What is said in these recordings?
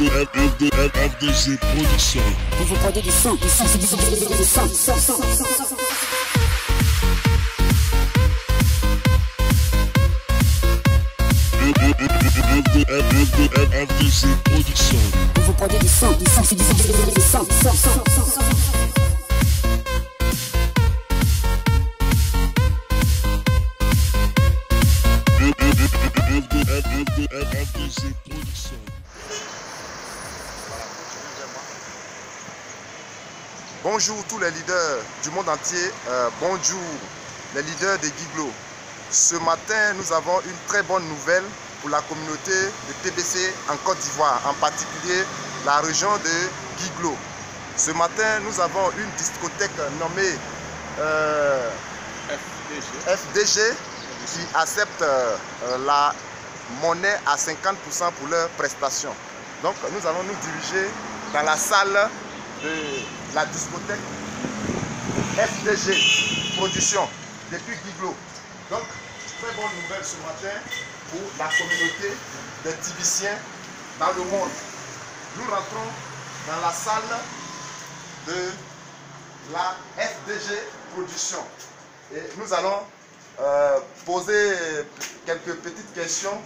FDG Production. Vous produisez du son, du son. FDG Production. Vous produisez du son, du son. FDG Production. Bonjour tous les leaders du monde entier, bonjour les leaders de Guiglo. Ce matin, nous avons une très bonne nouvelle pour la communauté de TBC en Côte d'Ivoire, en particulier la région de Guiglo. Ce matin, nous avons une discothèque nommée FDG qui accepte la monnaie à 50% pour leurs prestations. Donc nous allons nous diriger dans la salle de la discothèque FDG Production depuis Guiglo. Donc très bonne nouvelle ce matin pour la communauté des Tibiciens dans le monde. Nous rentrons dans la salle de la FDG Production et nous allons poser quelques petites questions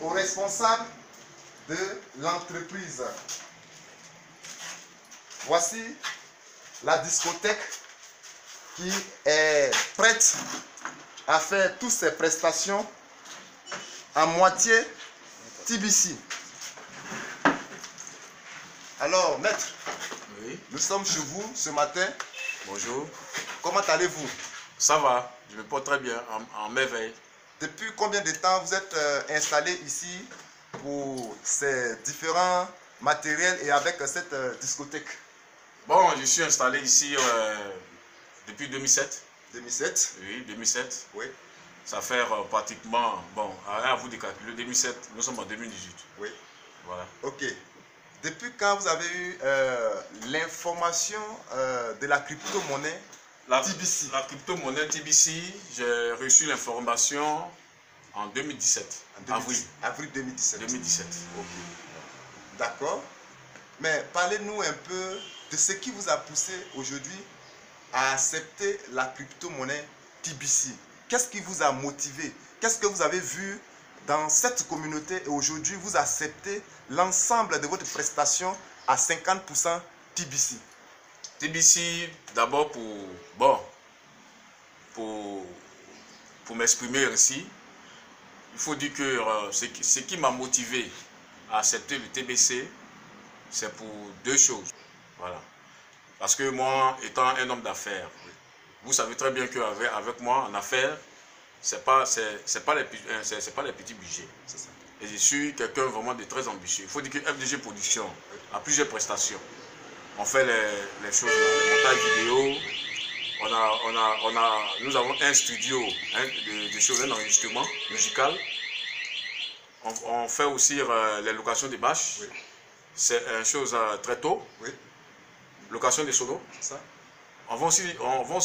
aux responsables de l'entreprise. Voici la discothèque qui est prête à faire toutes ses prestations en moitié TBC. Alors, maître, oui. Nous sommes chez vous ce matin. Bonjour. Comment allez-vous? Ça va, je me porte très bien, en merveille. Depuis combien de temps vous êtes installé ici pour ces différents matériels et avec cette discothèque? Bon, je suis installé ici depuis 2007. 2007? Oui, 2007. Oui. Ça fait pratiquement, bon, à vous de calculer, 2007, nous sommes en 2018. Oui. Voilà. Ok. Depuis quand vous avez eu l'information de la crypto-monnaie TBC? La crypto-monnaie TBC, j'ai reçu l'information en 2017. Avril 2017. 2017. Ok. D'accord. Mais parlez-nous un peu de ce qui vous a poussé aujourd'hui à accepter la crypto-monnaie TBC. Qu'est-ce qui vous a motivé? Qu'est-ce que vous avez vu dans cette communauté et aujourd'hui vous acceptez l'ensemble de votre prestation à 50% TBC? TBC, d'abord pour m'exprimer ici, il faut dire que ce qui m'a motivé à accepter le TBC, c'est pour deux choses. Voilà. Parce que moi, étant un homme d'affaires, vous savez très bien qu'avec moi, en affaires, c'est pas les petits budgets. Et je suis quelqu'un vraiment de très ambitieux. Il faut dire que FDG Production a plusieurs prestations. On fait les choses, le montage vidéo. Nous avons un studio de choses, un enregistrement musical. On fait aussi les locations des bâches. Oui. C'est une chose très tôt. Oui. Location des solos. Ça. On vend aussi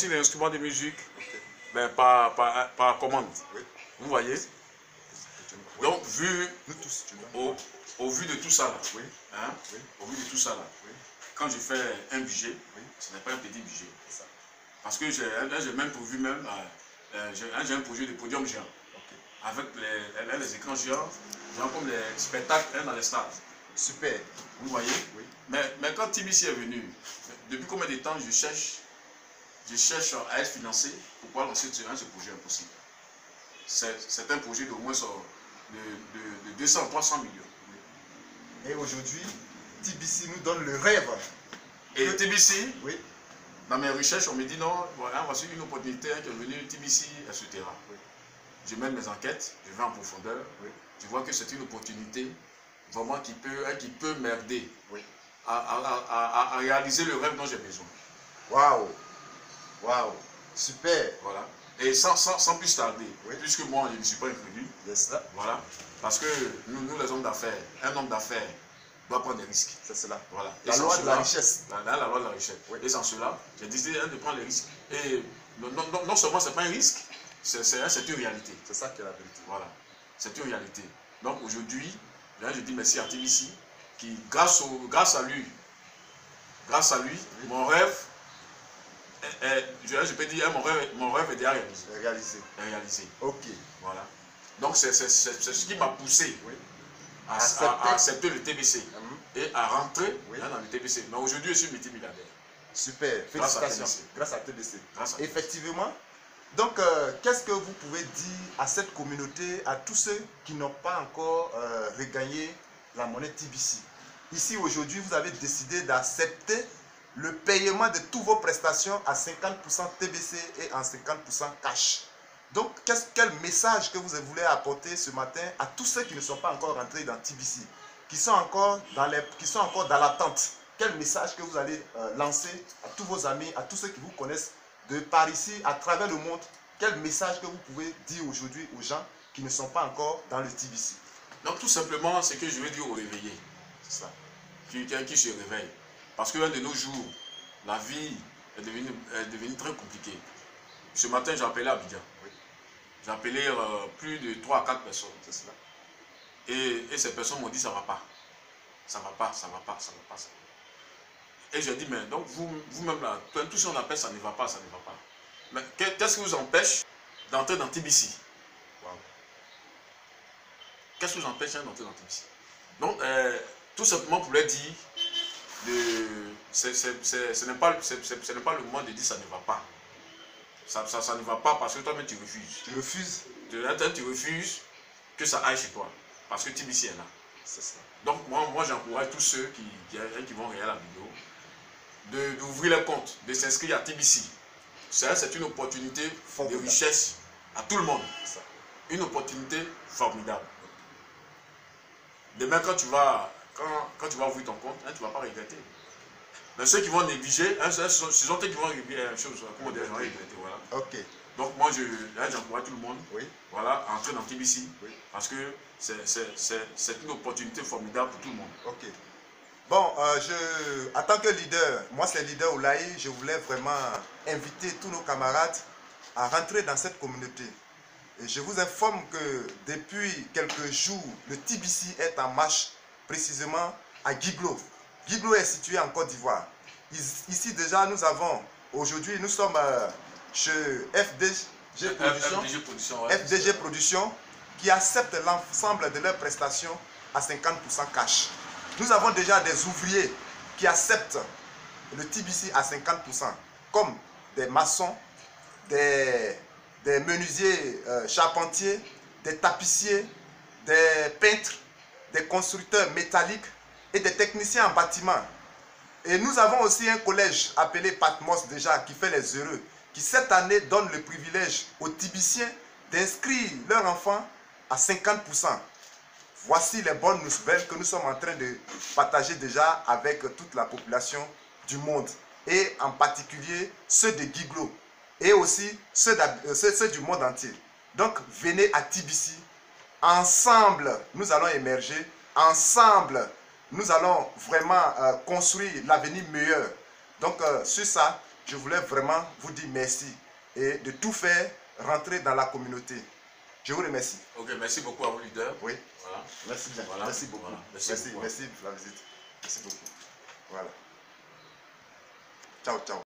les instruments de musique, okay. Ben, par commande. Oui. Vous voyez? Oui. Donc, au vu de tout ça là, oui. Hein? Oui. Au vu de tout ça là, oui. Quand je fais un budget, oui. Ce n'est pas un petit budget. Ça. Parce que j'ai même prévu j'ai un projet de podium géant. Okay. Avec les écrans géants, genre comme les spectacles dans les stades. Super. Vous voyez? Oui. Mais quand TBC est venu, depuis combien de temps je cherche à être financé pour pouvoir lancer ce projet impossible? C'est un projet d'au moins de 200-300 millions. Oui. Et aujourd'hui, TBC nous donne le rêve. Et TBC, oui. Dans mes recherches, on me dit non, voilà, voici une opportunité qui est venue, TBC, etc. Oui. Je mène mes enquêtes, je vais en profondeur. Oui. Je vois que c'est une opportunité vraiment qui peut m'aider, oui. à réaliser le rêve dont j'ai besoin. Waouh! Waouh! Super! Voilà. Et sans plus tarder, oui. Puisque moi je ne suis pas incrédule, voilà. Parce que nous les hommes d'affaires, un homme d'affaires doit prendre des risques. C'est cela. Voilà. La loi de la richesse. La loi de la richesse. Oui. Et sans cela, j'ai décidé de prendre les risques. Et non seulement ce n'est pas un risque, c'est une réalité. C'est ça qui est la vérité. Voilà. C'est une réalité. Donc aujourd'hui, je dis merci à TBC qui grâce à lui, mon rêve, je peux dire, mon rêve est déjà réalisé. Ok. Voilà. Donc c'est ce qui m'a poussé à accepter le TBC et à rentrer dans le TBC. Mais aujourd'hui, je suis multimilliardaire. Super, félicitations. Grâce à TBC. Effectivement. Donc, qu'est-ce que vous pouvez dire à cette communauté, à tous ceux qui n'ont pas encore regagné la monnaie TBC? Ici, aujourd'hui, vous avez décidé d'accepter le paiement de toutes vos prestations à 50% TBC et en 50% cash. Donc, quel message que vous voulez apporter ce matin à tous ceux qui ne sont pas encore rentrés dans TBC, qui sont encore dans l'attente? Quel message que vous allez lancer à tous vos amis, à tous ceux qui vous connaissent de par ici, à travers le monde? Quel message que vous pouvez dire aujourd'hui aux gens qui ne sont pas encore dans le TBC? Donc, tout simplement, ce que je veux dire aux réveillés, c'est ça, qui se réveille. Parce que de nos jours, la vie est devenue très compliquée. Ce matin, j'ai appelé Abidjan. J'ai appelé plus de 3 à 4 personnes. C'est cela. Et ces personnes m'ont dit ça ne va pas. Ça ne va pas, ça ne va pas, ça ne va pas. Ça. Et j'ai dit, mais donc vous-même là, tout ce qu'on appelle ça ne va pas, ça ne va pas. Mais qu'est-ce qui vous empêche d'entrer dans TBC? Qu'est-ce qui vous empêche d'entrer dans TBC? Donc, tout simplement pour leur dire, ce n'est pas le moment de dire ça ne va pas. Ça ne va pas parce que toi-même tu refuses. Tu refuses? Tu refuses que ça aille chez toi. Parce que TBC est là. C'est ça. Donc moi j'encourage tous ceux qui vont regarder la vidéo d'ouvrir les comptes, de s'inscrire à TBC. C'est une opportunité de richesse à tout le monde. Une opportunité formidable. Demain quand tu vas ouvrir ton compte, tu ne vas pas regretter. Mais ceux qui vont négliger, ce sont eux qui vont regretter la chose. Comment dire, regretter, voilà. Ok. Donc moi j'encourage tout le monde, voilà, à entrer dans TBC, parce que c'est une opportunité formidable pour tout le monde. Ok. Bon, en tant que leader, moi c'est leader Oulaye, je voulais vraiment inviter tous nos camarades à rentrer dans cette communauté. Et je vous informe que depuis quelques jours, le TBC est en marche précisément à Guiglo. Guiglo est situé en Côte d'Ivoire. Ici déjà aujourd'hui nous sommes chez FDG Production qui accepte l'ensemble de leurs prestations à 50% cash. Nous avons déjà des ouvriers qui acceptent le TBC à 50%, comme des maçons, des menuisiers charpentiers, des tapissiers, des peintres, des constructeurs métalliques et des techniciens en bâtiment. Et nous avons aussi un collège appelé Patmos déjà qui fait les heureux, qui cette année donne le privilège aux TBCiens d'inscrire leurs enfants à 50%. Voici les bonnes nouvelles que nous sommes en train de partager déjà avec toute la population du monde et en particulier ceux de Guiglo et aussi ceux du monde entier. Donc venez à TBC, ensemble nous allons émerger, ensemble nous allons vraiment construire l'avenir meilleur. Donc sur ça, je voulais vraiment vous dire merci et de tout faire rentrer dans la communauté. Je vous remercie. Ok, merci beaucoup à vous, leader. Oui. Voilà. Merci bien. Voilà. Merci beaucoup. Voilà. Merci pour la visite. Merci beaucoup. Voilà. Ciao, ciao.